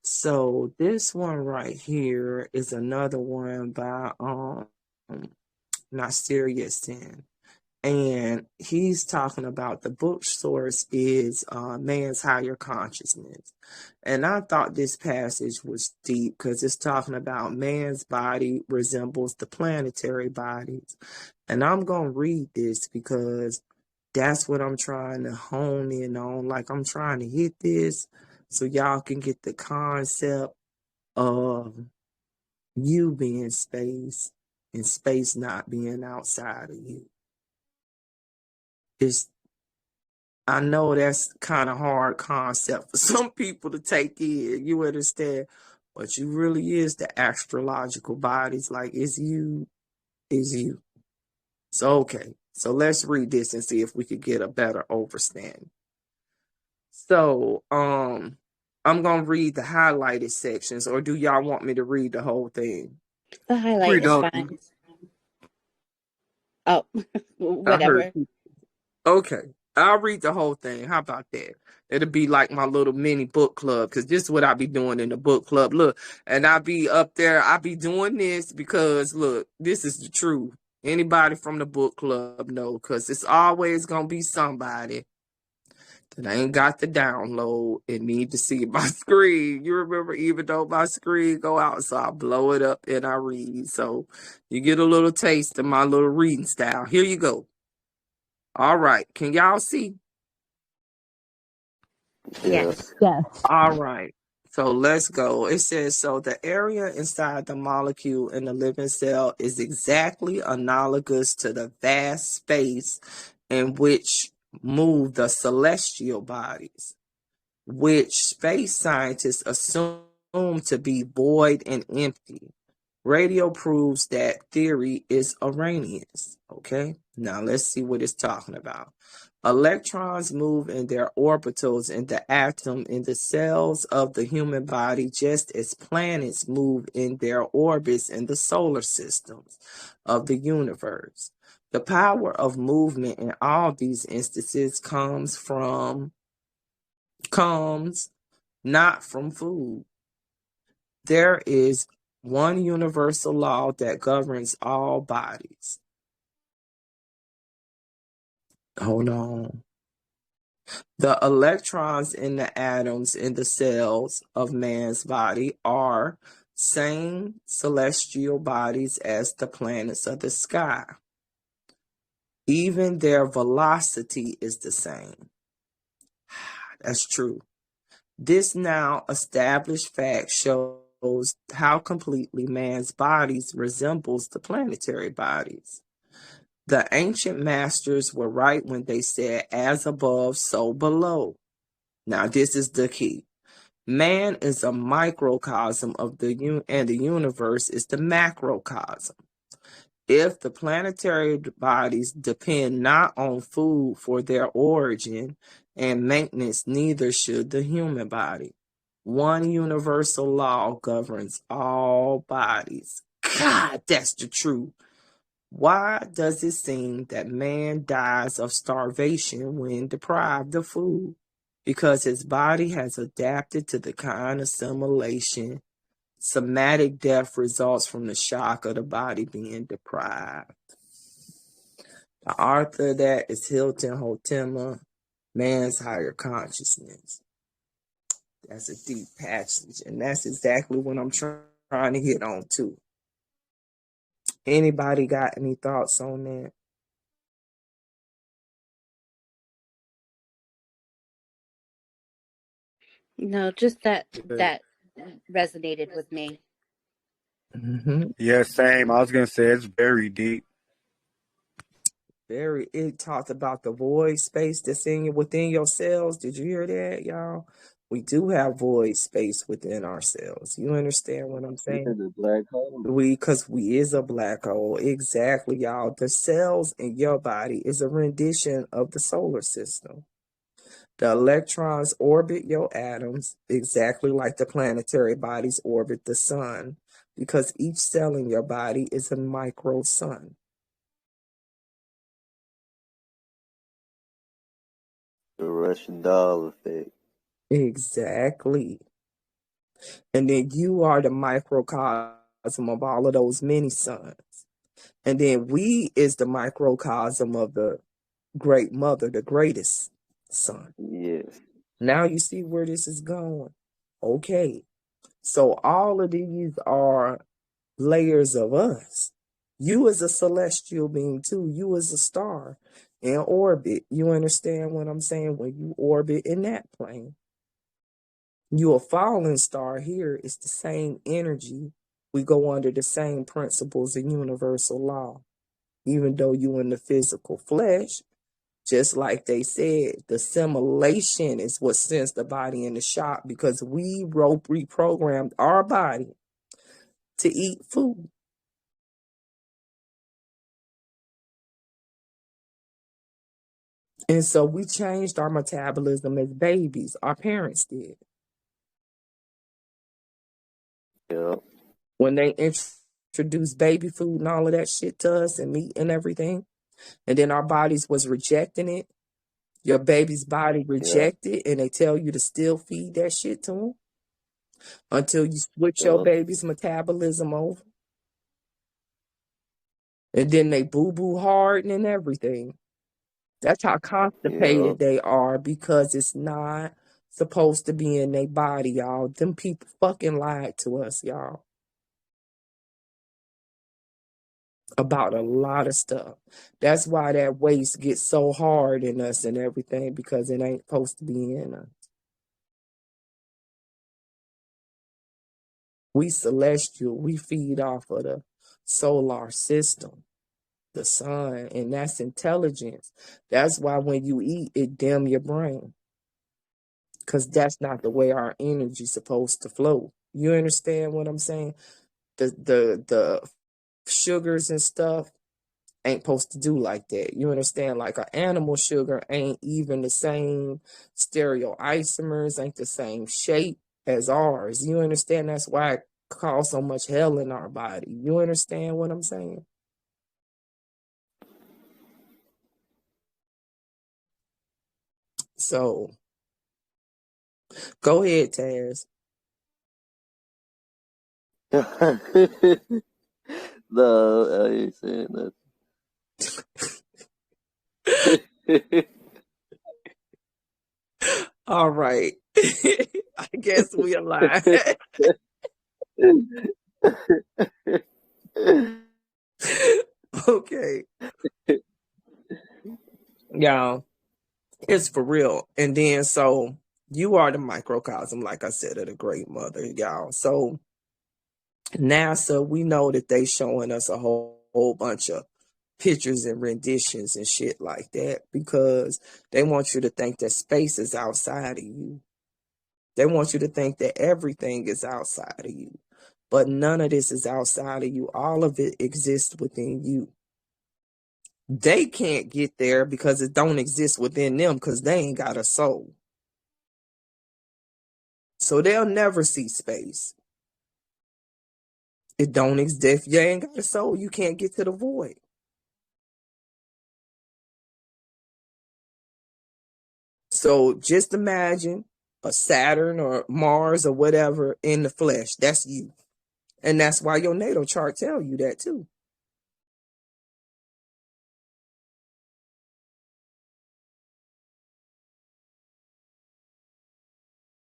So this one right here is another one by Nasir. And he's talking about the book source is Man's Higher Consciousness. And I thought this passage was deep because it's talking about man's body resembles the planetary bodies. And I'm going to read this because that's what I'm trying to hone in on. Like, I'm trying to hit this so y'all can get the concept of you being space and space not being outside of you. It's I know that's kind of hard concept for some people to take in. You understand? But you really is the astrological bodies. Like, it's you, is you. So, okay. So let's read this and see if we could get a better understanding. So, I'm going to read the highlighted sections, or do y'all want me to read the whole thing? The highlight is fine. Oh, whatever. Okay. I'll read the whole thing. How about that? It'll be like my little mini book club because this is what I be doing in the book club. Look, and I be up there. I be doing this because, look, this is the truth. Anybody from the book club know because it's always going to be somebody that ain't got the download and need to see my screen. You remember, even though my screen go out, so I blow it up and I read. So you get a little taste of my little reading style. Here you go. All right. Can y'all see? Yes. All right. So let's go. It says, so the area inside the molecule in the living cell is exactly analogous to the vast space in which move the celestial bodies, which space scientists assume to be void and empty. Radio proves that theory is erroneous. Okay, now let's see what it's talking about. Electrons move in their orbitals in the atom in the cells of the human body, just as planets move in their orbits in the solar systems of the universe. The power of movement in all these instances comes not from food. There is one universal law that governs all bodies. Hold on. The electrons in the atoms in the cells of man's body are same celestial bodies as the planets of the sky. Even their velocity is the same. That's true. This now established fact shows how completely man's bodies resembles the planetary bodies. The ancient masters were right when they said, as above, so below. Now, this is the key. Man is a microcosm of and the universe is the macrocosm. If the planetary bodies depend not on food for their origin and maintenance, neither should the human body. One universal law governs all bodies. God, that's the truth. Why does it seem that man dies of starvation when deprived of food? Because his body has adapted to the kind of assimilation. Somatic death results from the shock of the body being deprived. The author of that is Hilton Hotema, Man's Higher Consciousness. That's a deep passage, and that's exactly what I'm trying to hit on too. Anybody got any thoughts on that? No, just that resonated with me. Mm-hmm. Yeah, same. I was gonna say it's very deep. It talked about the void space that's within your cells. Did you hear that, y'all? We do have void space within ourselves. You understand what I'm saying? The black hole. Because we is a black hole. Exactly, y'all. The cells in your body is a rendition of the solar system. The electrons orbit your atoms exactly like the planetary bodies orbit the sun, because each cell in your body is a micro sun. The Russian doll effect. Exactly. And then you are the microcosm of all of those many suns. And then we is the microcosm of the great mother, the greatest sun. Yes. Now you see where this is going. Okay. So all of these are layers of us. You as a celestial being too. You as a star in orbit. You understand what I'm saying? When you orbit in that plane. You a fallen star here. It's the same energy. We go under the same principles and universal law. Even though you in the physical flesh, just like they said, the assimilation is what sends the body in the shock because we reprogrammed our body to eat food. And so we changed our metabolism as babies. Our parents did. Yeah. When they introduced baby food and all of that shit to us and meat and everything, and then our bodies was rejecting it. Your baby's body rejected, and they tell you to still feed that shit to them until you switch your baby's metabolism over. And then they boo-boo harden and everything. That's how constipated they are because it's not supposed to be in their body, y'all. Them people fucking lied to us, y'all. About a lot of stuff. That's why that waste gets so hard in us and everything because it ain't supposed to be in us. We celestial, we feed off of the solar system, the sun, and that's intelligence. That's why when you eat, it dim your brain. Because that's not the way our energy's supposed to flow. You understand what I'm saying? The sugars and stuff ain't supposed to do like that. You understand? Like an animal sugar ain't even the same stereoisomers, ain't the same shape as ours. You understand? That's why it causes so much hell in our body. You understand what I'm saying? So, go ahead, Taz. No, I ain't saying nothing. All right. I guess we aligned. Okay. Y'all, it's for real. And then, so you are the microcosm, like I said, of the great mother, y'all. So NASA, we know that they showing us a whole bunch of pictures and renditions and shit like that because they want you to think that space is outside of you. They want you to think that everything is outside of you. But none of this is outside of you. All of it exists within you. They can't get there because it don't exist within them because they ain't got a soul. So they'll never see space. It don't exist. If you ain't got a soul, you can't get to the void. So just imagine a Saturn or Mars or whatever in the flesh. That's you. And that's why your natal chart tell you that too.